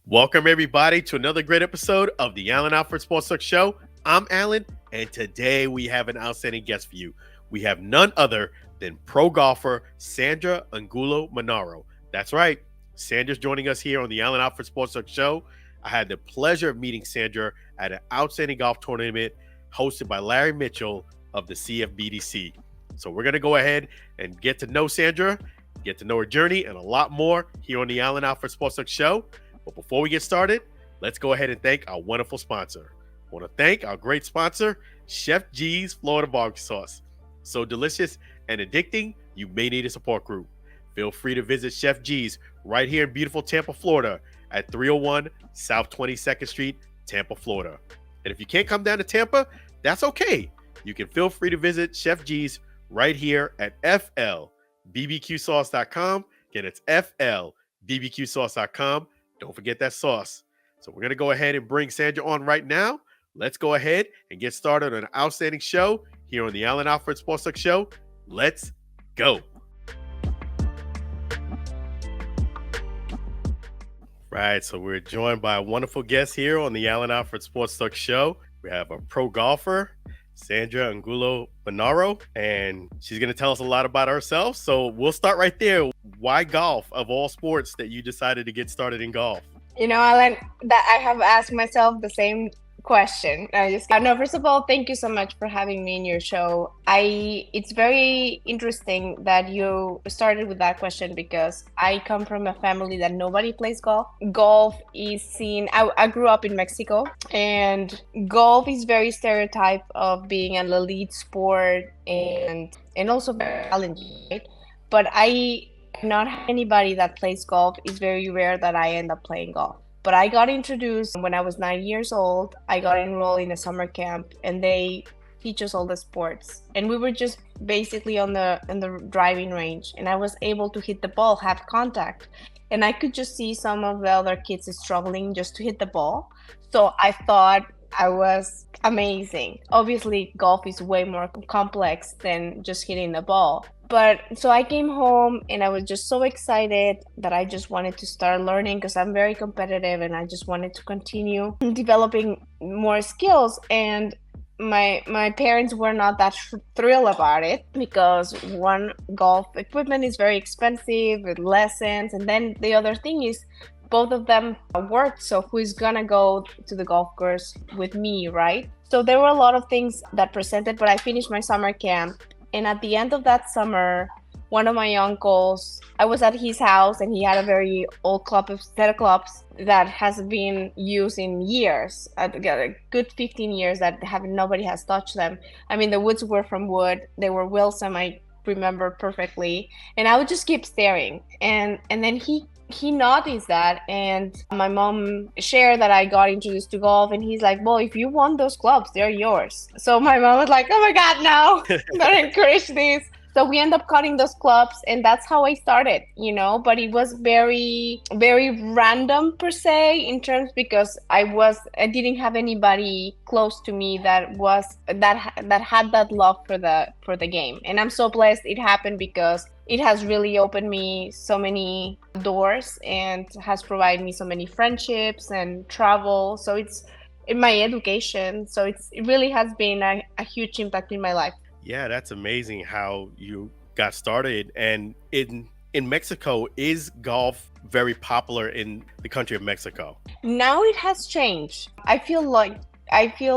Welcome, everybody, to another great episode of the Alford Sports Talk Show. I'm Alan, and today we have an outstanding guest for you. We have none other than pro golfer Sandra Angulo Minarro. That's right, Sandra's joining us here on the Alford Sports Talk Show. I had the pleasure of meeting Sandra at an outstanding golf tournament hosted by Larry Mitchell of the CFBDC. So we're going to go ahead and get to know Sandra, get to know her journey, and a lot more here on the Alford Sports Talk Show. But before we get started, let's go ahead and thank our wonderful sponsor. I want to thank our great sponsor, Chef G's Florida Barbecue Sauce. So delicious and addicting, you may need a support group. Feel free to visit Chef G's right here in beautiful Tampa, Florida at 301 South 22nd Street, Tampa, Florida. And if you can't come down to Tampa, that's okay. You can feel free to visit Chef G's right here at FLBBQSauce.com. Again, it's FLBBQSauce.com. Don't forget that sauce. So we're going to go ahead and bring Sandra on right now. Let's go ahead and get started on an outstanding show here on the Alford Sports Talk Show. Let's go. Right, so we're joined by a wonderful guest here on the Alford Sports Talk Show. We have a pro golfer, Sandra Angulo Minarro, and she's going to tell us a lot about herself. So we'll start right there. Why golf, of all sports, that you decided to get started in golf? You know, Alan, that I have asked myself the same question. First of all, thank you so much for having me in your show. It's very interesting that you started with that question because I come from a family that nobody plays golf. Golf is seen, I grew up in Mexico, and golf is very stereotype of being an elite sport and also very challenging, right? But I not anybody that plays golf. It's very rare that I end up playing golf. But I got introduced when I was 9 years old. I got enrolled in a summer camp, and they teach us all the sports. And we were just basically on the driving range, and I was able to hit the ball, have contact, and I could just see some of the other kids struggling just to hit the ball. So I thought I was amazing. Obviously, golf is way more complex than just hitting the ball. But so I came home and I was just so excited that I just wanted to start learning because I'm very competitive and I just wanted to continue developing more skills. And my parents were not that thrilled about it because one, golf equipment is very expensive with lessons. And then the other thing is both of them worked. So who is gonna go to the golf course with me, right? So there were a lot of things that presented, but I finished my summer camp. And at the end of that summer, one of my uncles, I was at his house and he had a very old set of clubs that has been used in years, a good 15 years that nobody has touched them. I mean, the woods were from wood. They were Wilson, I remember perfectly. And I would just keep staring. And then he noticed that, and my mom shared that I got introduced to golf, and he's like, well, if you want those clubs, they're yours. So my mom was like, oh my God, no, don't encourage this. So we end up cutting those clubs, and that's how I started, you know, but it was very, very random per se in terms because I didn't have anybody close to me that had that love for the game. And I'm so blessed it happened because it has really opened me so many doors and has provided me so many friendships and travel. So it's in my education. So it really has been a huge impact in my life. Yeah, that's amazing how you got started. And in Mexico, is golf very popular in the country of Mexico? Now it has changed. I feel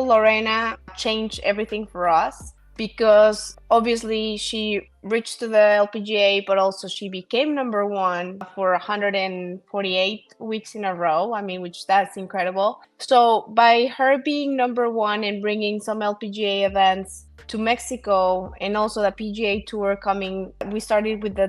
Lorena changed everything for us because obviously she reached to the LPGA, but also she became number one for 148 weeks in a row. I mean, that's incredible. So by her being number one and bringing some LPGA events to Mexico and also the PGA Tour coming, we started with the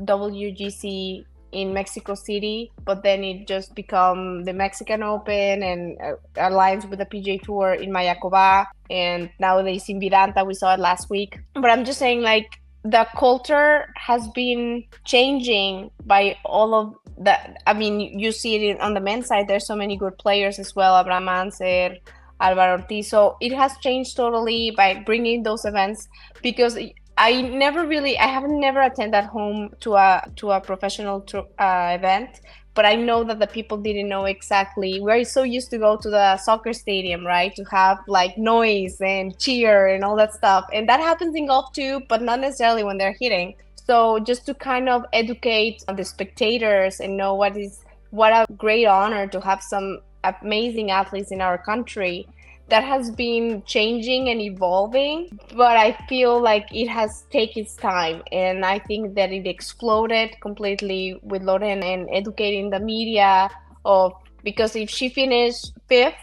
WGC in Mexico City, but then it just become the Mexican Open and alliance with the PGA Tour in Mayacoba, and nowadays in Vidanta, we saw it last week. But I'm just saying, like, the culture has been changing by all of that. I mean, you see it on the men's side, there's so many good players as well, Abraham Anser, Alvaro Ortiz. So it has changed totally by bringing those events because I haven't never attended home to a professional event, but I know that the people didn't know exactly. We're so used to go to the soccer stadium, right? To have like noise and cheer and all that stuff. And that happens in golf too, but not necessarily when they're hitting. So just to kind of educate the spectators and know what a great honor to have some amazing athletes in our country. That has been changing and evolving, but I feel like it has taken its time. And I think that it exploded completely with Loren and educating the media of, because if she finished fifth,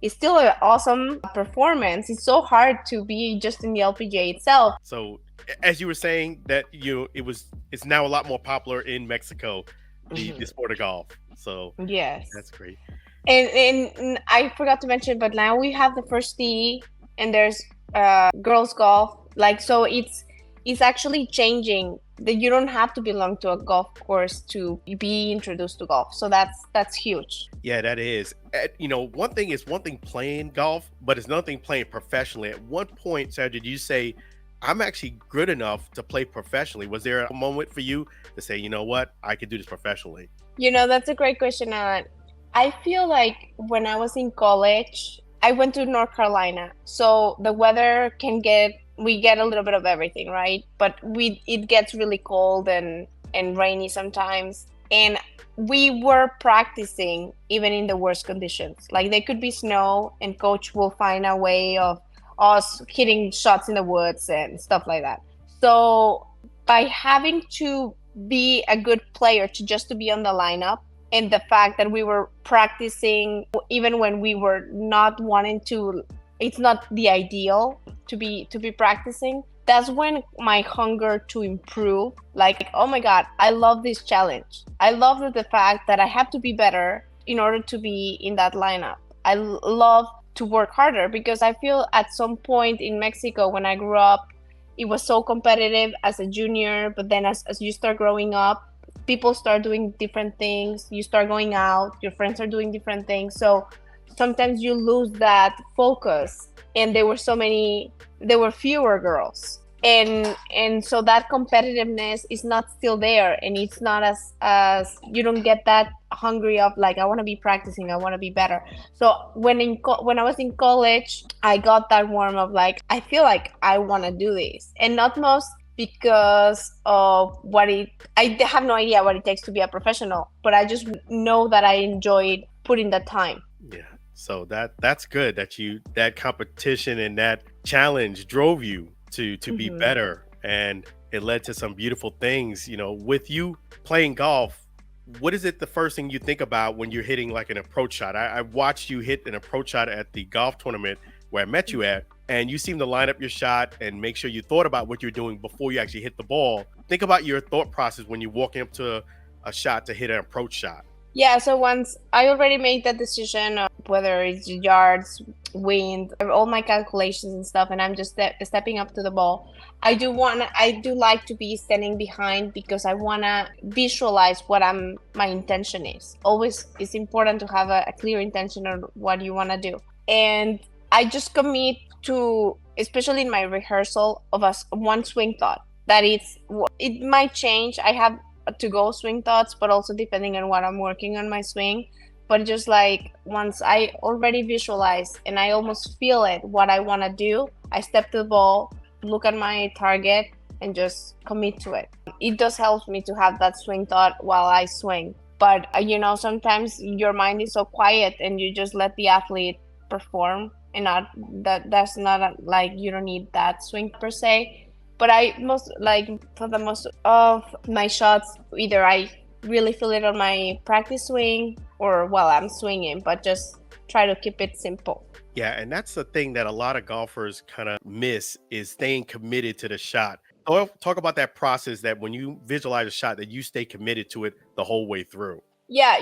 it's still an awesome performance. It's so hard to be just in the LPGA itself. So, as you were saying that it's now a lot more popular in Mexico, the sport of golf. So Yes. that's great. And I forgot to mention, but now we have the first tee, and there's girls golf. Like, so it's actually changing. That you don't have to belong to a golf course to be introduced to golf. So that's huge. Yeah, that is. One thing playing golf, but it's another thing playing professionally. At one point, Sarah, did you say, I'm actually good enough to play professionally? Was there a moment for you to say, you know what, I can do this professionally? That's a great question, Alan. I feel like when I was in college, I went to North Carolina. So the weather we get a little bit of everything, right? But it gets really cold and rainy sometimes. And we were practicing even in the worst conditions. Like, there could be snow and coach will find a way of us hitting shots in the woods and stuff like that. So by having to be a good player to be on the lineup, and the fact that we were practicing even when we were not wanting to, it's not the ideal to be practicing. That's when my hunger to improve, like, oh my God, I love this challenge. I love the fact that I have to be better in order to be in that lineup. I love to work harder, because I feel at some point in Mexico when I grew up, it was so competitive as a junior, but then as you start growing up, people start doing different things. You start going out, your friends are doing different things. So sometimes you lose that focus. And there were fewer girls. And so that competitiveness is not still there. And it's not as you don't get that hungry of like, I want to be practicing, I want to be better. So when I was in college, I got that warm of like, I feel like I want to do this. And not most because of I have no idea what it takes to be a professional, but I just know that I enjoyed putting the time. Yeah. So that's good that competition and that challenge drove you to be better, and it led to some beautiful things. With you playing golf, what is it the first thing you think about when you're hitting like an approach shot? I watched you hit an approach shot at the golf tournament where I met you at, and you seem to line up your shot and make sure you thought about what you're doing before you actually hit the ball. Think about your thought process when you're walking up to a shot to hit an approach shot. Yeah, so once I already made that decision of whether it's yards, wind, all my calculations and stuff, and I'm just stepping up to the ball. I do like to be standing behind, because I want to visualize what my intention is. Always, it's important to have a clear intention on what you want to do. And I just commit to, especially in my rehearsal, of one swing thought. That it might change. I have to go swing thoughts, but also depending on what I'm working on my swing. But just like once I already visualize and I almost feel it, what I want to do, I step to the ball, look at my target, and just commit to it. It does help me to have that swing thought while I swing. But sometimes your mind is so quiet and you just let the athlete perform, and that's not like, you don't need that swing per se. But for the most of my shots, either I really feel it on my practice swing or while I'm swinging, but just try to keep it simple. Yeah, and that's the thing that a lot of golfers kind of miss, is staying committed to the shot. Talk about that process, that when you visualize a shot, that you stay committed to it the whole way through. Yeah,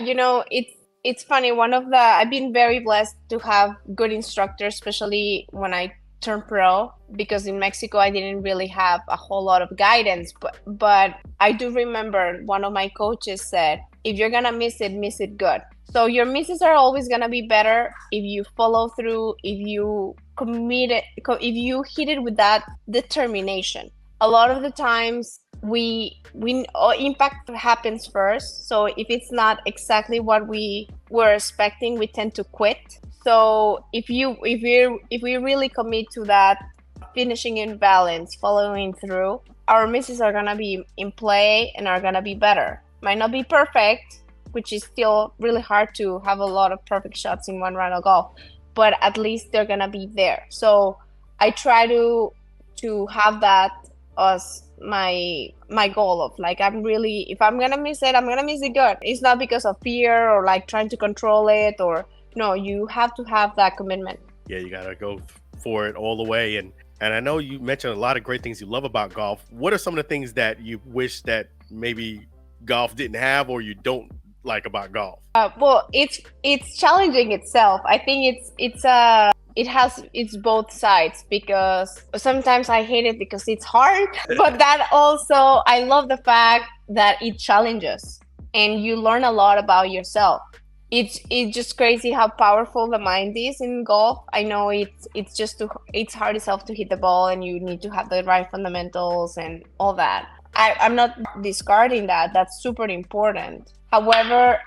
it's funny. I've been very blessed to have good instructors, especially when I turned pro, because in Mexico I didn't really have a whole lot of guidance, but I do remember one of my coaches said, if you're gonna miss it good. So your misses are always gonna be better if you follow through, if you commit it, if you hit it with that determination. A lot of the times impact happens first. So if it's not exactly what we were expecting, we tend to quit. So if we really commit to that, finishing in balance, following through, our misses are gonna be in play and are gonna be better. Might not be perfect, which is still really hard to have a lot of perfect shots in one round of golf, but at least they're gonna be there. So I try to have that as my goal of like, I'm really, if I'm gonna miss it, I'm gonna miss it good. It's not because of fear or like trying to control it, or no, you have to have that commitment. Yeah, you gotta go for it all the way. And I know you mentioned a lot of great things you love about golf. What are some of the things that you wish that maybe golf didn't have, or you don't like about golf? Well, it's challenging itself. I think it has its both sides, because sometimes I hate it because it's hard, but that also I love the fact that it challenges and you learn a lot about yourself. It's just crazy how powerful the mind is in golf. I know it's hard itself to hit the ball, and you need to have the right fundamentals and all that. I'm not discarding that. That's super important. However,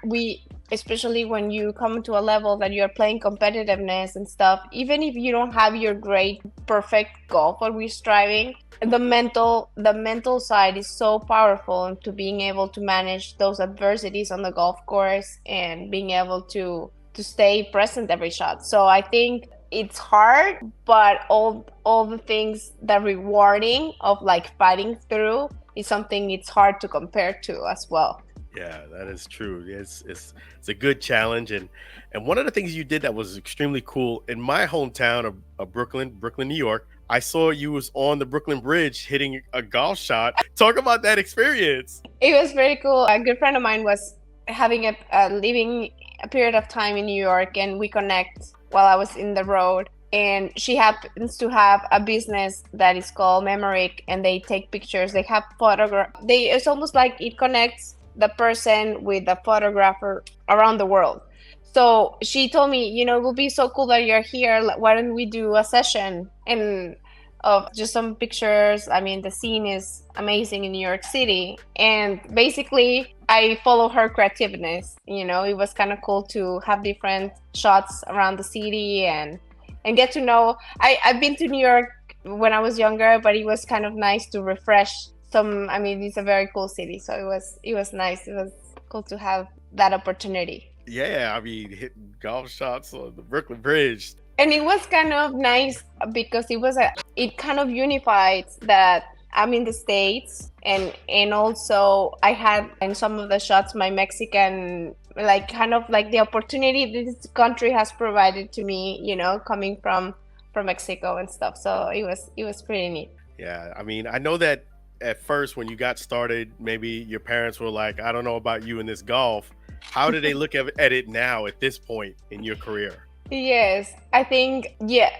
especially when you come to a level that you're playing competitiveness and stuff, even if you don't have your great perfect golf or we're striving, the mental side is so powerful to being able to manage those adversities on the golf course and being able to stay present every shot. So I think it's hard, but all the things that rewarding of like fighting through is something it's hard to compare to as well. Yeah, that is true. It's a good challenge, and one of the things you did that was extremely cool in my hometown of Brooklyn, New York. I saw you was on the Brooklyn Bridge hitting a golf shot. Talk about that experience. It was very cool. A good friend of mine was having a living a period of time in New York, and we connect while I was in the road. And she happens to have a business that is called Memoric, and they take pictures. They have it's almost like it connects the person with the photographer around the world. So she told me, it would be so cool that you're here. Why don't we do a session and of just some pictures? I mean, the scene is amazing in New York City. And basically, I follow her creativeness. It was kind of cool to have different shots around the city and get to know. I've been to New York when I was younger, but it was kind of nice to refresh I mean, it's a very cool city, so it was nice. It was cool to have that opportunity. Yeah, I mean, hitting golf shots on the Brooklyn Bridge. And it was kind of nice because it kind of unified that I'm in the States, and also I had in some of the shots my Mexican, like kind of like the opportunity this country has provided to me, coming from Mexico and stuff. So it was pretty neat. Yeah, I mean, I know that at first when you got started, maybe your parents were like, I don't know about you in this golf. How do they look at it now at this point in your career? Yes, I think,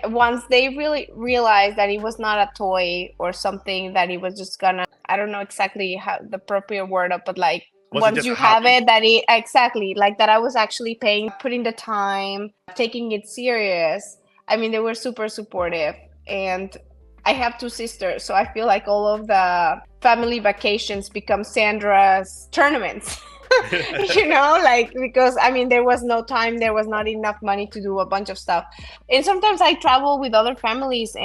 once they really realized that it was not a toy or something that it was just gonna, I don't know exactly how the appropriate word of, but like once you have it, that it exactly like that I was actually putting the time, taking it serious. I mean, they were super supportive, and I have two sisters, so I feel like all of the family vacations become Sandra's tournaments. Like, because I mean, there was no time, there was not enough money to do a bunch of stuff. And sometimes I travel with other families,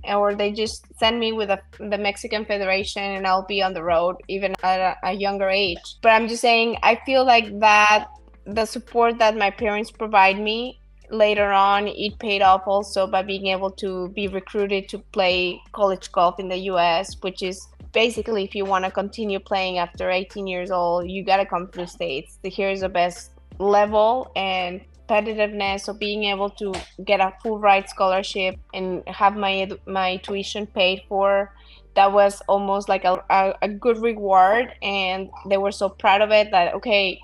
or they just send me with the Mexican Federation, and I'll be on the road even at a younger age. But I'm just saying, I feel like that the support that my parents provide me later on, it paid off also by being able to be recruited to play college golf in the US, which is basically, if you want to continue playing after 18 years old, you got to come through States. Here's the best level and competitiveness. So being able to get a full ride scholarship and have my tuition paid for, that was almost like a good reward. And they were so proud of it that, okay,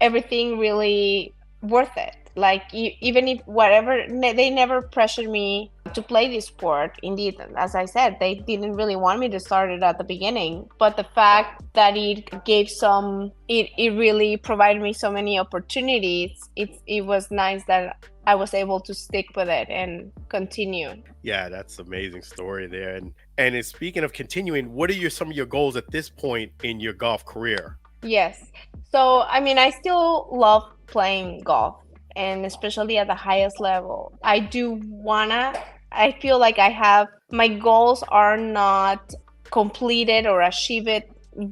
everything really worth it. Like, even if whatever, they never pressured me to play this sport. Indeed, as I said, they didn't really want me to start it at the beginning. But the fact that it gave it really provided me so many opportunities. It was nice that I was able to stick with it and continue. Yeah, that's an amazing story there. And in speaking of continuing, what are some of your goals at this point in your golf career? Yes. So, I mean, I still love playing golf, and especially at the highest level. I feel like I have, my goals are not completed or achieved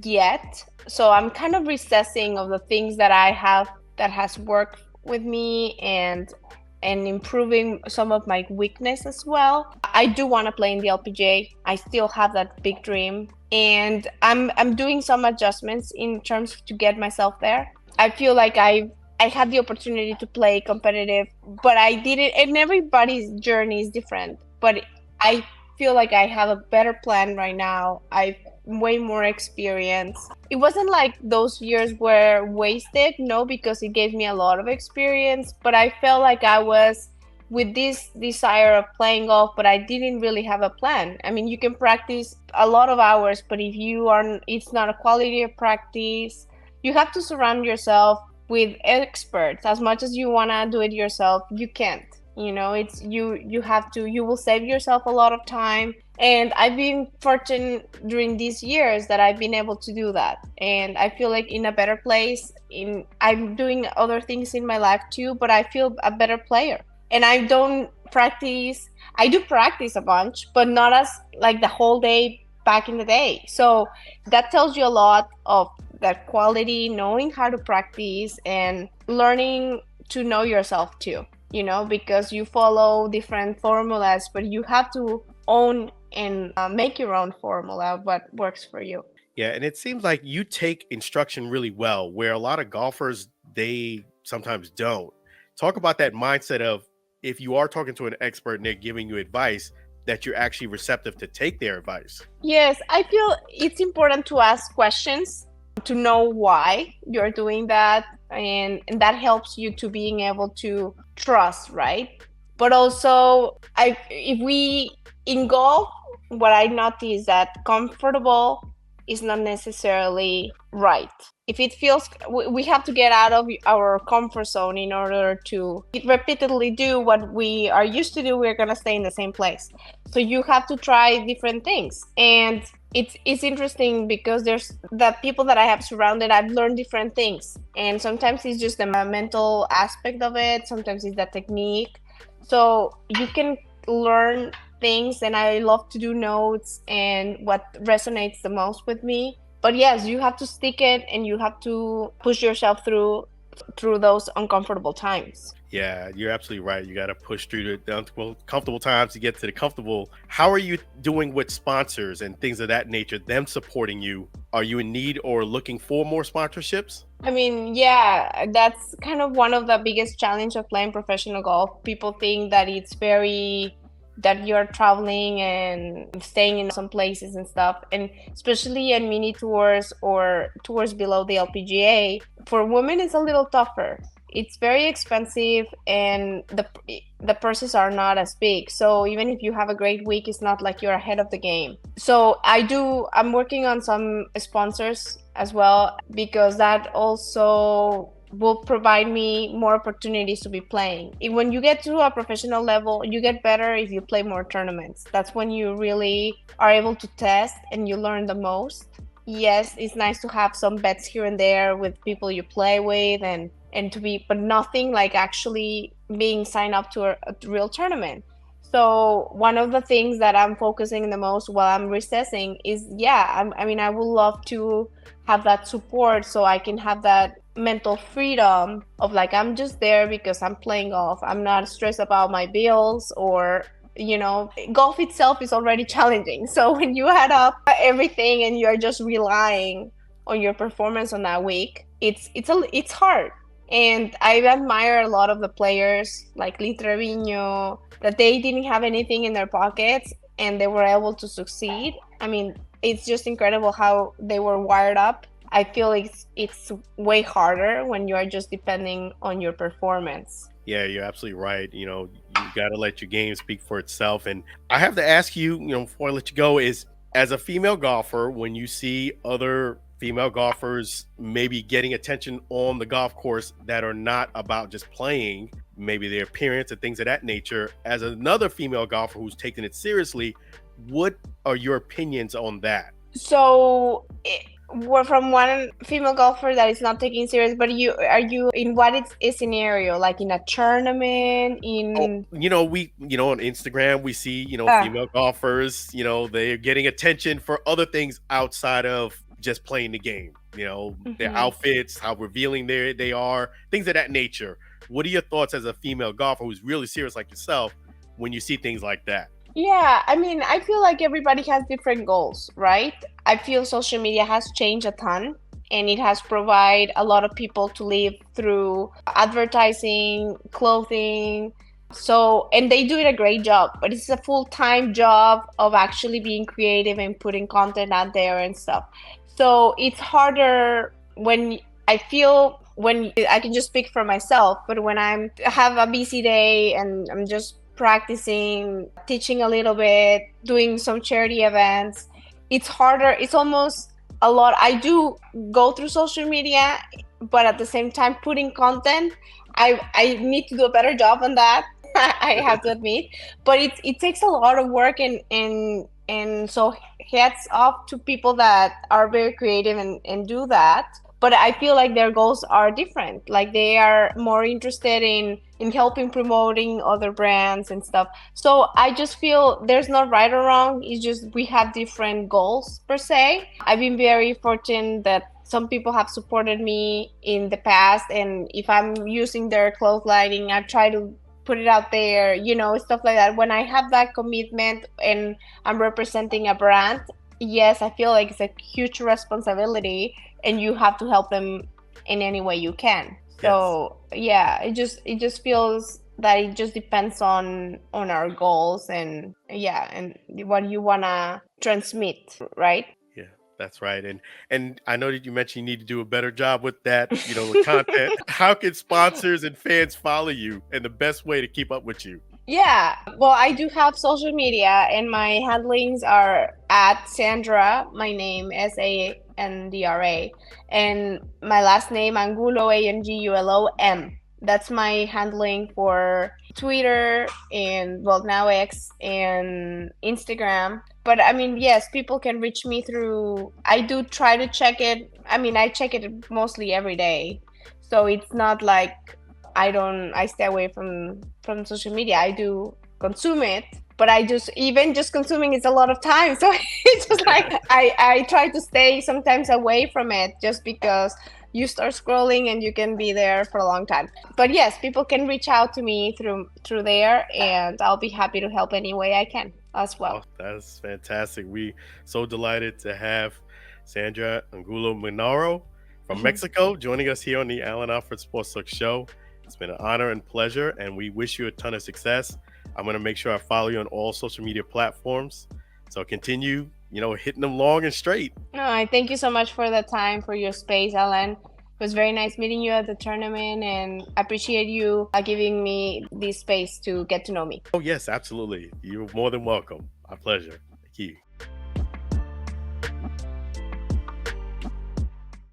yet. So I'm kind of recessing of the things that I have that has worked with me, and improving some of my weakness as well. I do want to play in the LPGA. I still have that big dream, and I'm doing some adjustments in terms to get myself there. I feel like I had the opportunity to play competitive, but I didn't. And everybody's journey is different. But I feel like I have a better plan right now. I've way more experience. It wasn't like those years were wasted, no, because it gave me a lot of experience. But I felt like I was with this desire of playing golf, but I didn't really have a plan. I mean, you can practice a lot of hours, but if you are, it's not a quality of practice. You have to surround yourself with experts. As much as you want to do it yourself, you can't. You know, it's you have to, you will save yourself a lot of time. And I've been fortunate during these years that I've been able to do that, and I feel like in a better place. I'm doing other things in my life too, but I feel a better player. And I don't practice. I do practice a bunch, but not as like the whole day back in the day. So that tells you a lot of that quality, knowing how to practice and learning to know yourself too, you know, because you follow different formulas, but you have to own and make your own formula of what works for you. Yeah, and it seems like you take instruction really well, where a lot of golfers, they sometimes don't. Talk about that mindset of, if you are talking to an expert and they're giving you advice, that you're actually receptive to take their advice. Yes, I feel it's important to ask questions to know why you're doing that, and that helps you to being able to trust, right? But also, I if we in golf, what I notice that comfortable is not necessarily right. If it feels, we have to get out of our comfort zone in order to repeatedly do what we are used to do. We're gonna stay in the same place. So you have to try different things, and it's interesting because there's the people that I have surrounded. I've learned different things, and sometimes it's just the mental aspect of it. Sometimes it's the technique. So you can learn things, and I love to do notes and what resonates the most with me. But yes, you have to stick it, and you have to push yourself through those uncomfortable times. Yeah, you're absolutely right. You got to push through the uncomfortable times to get to the comfortable. How are you doing with sponsors and things of that nature, them supporting you? Are you in need or looking for more sponsorships? I mean, yeah, that's kind of one of the biggest challenge of playing professional golf. People think that it's very that you're traveling and staying in some places and stuff, and especially in mini tours or tours below the LPGA, for women it's a little tougher. It's very expensive, and the purses are not as big. So even if you have a great week, it's not like you're ahead of the game. So I'm working on some sponsors as well, because that also will provide me more opportunities to be playing. When you get to a professional level, you get better if you play more tournaments. That's when you really are able to test and you learn the most. Yes, it's nice to have some bets here and there with people you play with, and to be, but nothing like actually being signed up to a real tournament. So one of the things that I'm focusing the most while I'm recessing is, I mean, I would love to have that support so I can have that mental freedom of like, I'm just there because I'm playing golf. I'm not stressed about my bills, or, you know, golf itself is already challenging. So when you add up everything and you're just relying on your performance on that week, it's hard. And I admire a lot of the players like Lee Trevino, that they didn't have anything in their pockets and they were able to succeed. I mean, it's just incredible how they were wired up. I feel like it's way harder when you are just depending on your performance. Yeah, you're absolutely right. You know, you got to let your game speak for itself. And I have to ask you, before I let you go, is, as a female golfer, when you see other female golfers maybe getting attention on the golf course that are not about just playing, maybe their appearance and things of that nature, as another female golfer who's taking it seriously, What are your opinions on that? So we're from one female golfer that is not taking serious, but you in what is scenario? Like in a tournament, Oh, in on Instagram, we see, uh, female golfers, they're getting attention for other things outside of just playing the game, their mhm. outfits, how revealing they are, things of that nature. What are your thoughts as a female golfer who's really serious like yourself when you see things like that? Yeah, I mean, I feel like everybody has different goals, right? I feel social media has changed a ton and it has provided a lot of people to live through advertising, clothing. So, and they do it a great job, but it's a full-time job of actually being creative and putting content out there and stuff. So, it's harder when I feel when I can just speak for myself, but when I have a busy day and I'm just practicing, teaching a little bit, doing some charity events, it's harder. It's almost a lot. I do go through social media, but at the same time, putting content, I need to do a better job on that. I have to admit, but it takes a lot of work and so hats off to people that are very creative and do that. But I feel like their goals are different. Like they are more interested in helping promoting other brands and stuff. So I just feel there's not right or wrong. It's just we have different goals per se. I've been very fortunate that some people have supported me in the past, and if I'm using their cloth lighting, I try to put it out there, stuff like that. When I have that commitment and I'm representing a brand, yes, I feel like it's a huge responsibility and you have to help them in any way you can. Yes. So yeah, it just feels that it just depends on our goals and yeah, and what you wanna transmit, right? Yeah, that's right. And I know that you mentioned you need to do a better job with that, with content. How can sponsors and fans follow you and the best way to keep up with you? Yeah, well, I do have social media, and my handlings are at Sandra, my name Sandra, and my last name Angulo Angulo. That's my handling for Twitter and well now X and Instagram. But I mean, yes, people can reach me through. I do try to check it. I mean, I check it mostly every day, so it's not like I stay away from social media. I do consume it, but I just even just consuming is a lot of time. So it's just like I try to stay sometimes away from it just because you start scrolling and you can be there for a long time. But yes, people can reach out to me through there and I'll be happy to help any way I can as Oh, well. that's fantastic. We so delighted to have Sandra Angulo Minarro from Mexico joining us here on the Alan Alford Sports Talk Show. It's been an honor and pleasure, and we wish you a ton of success. I'm going to make sure I follow you on all social media platforms. So continue, hitting them long and straight. No, I thank you so much for the time, for your space, Alan. It was very nice meeting you at the tournament, and I appreciate you giving me this space to get to know me. Oh, yes, absolutely. You're more than welcome. My pleasure. Thank you.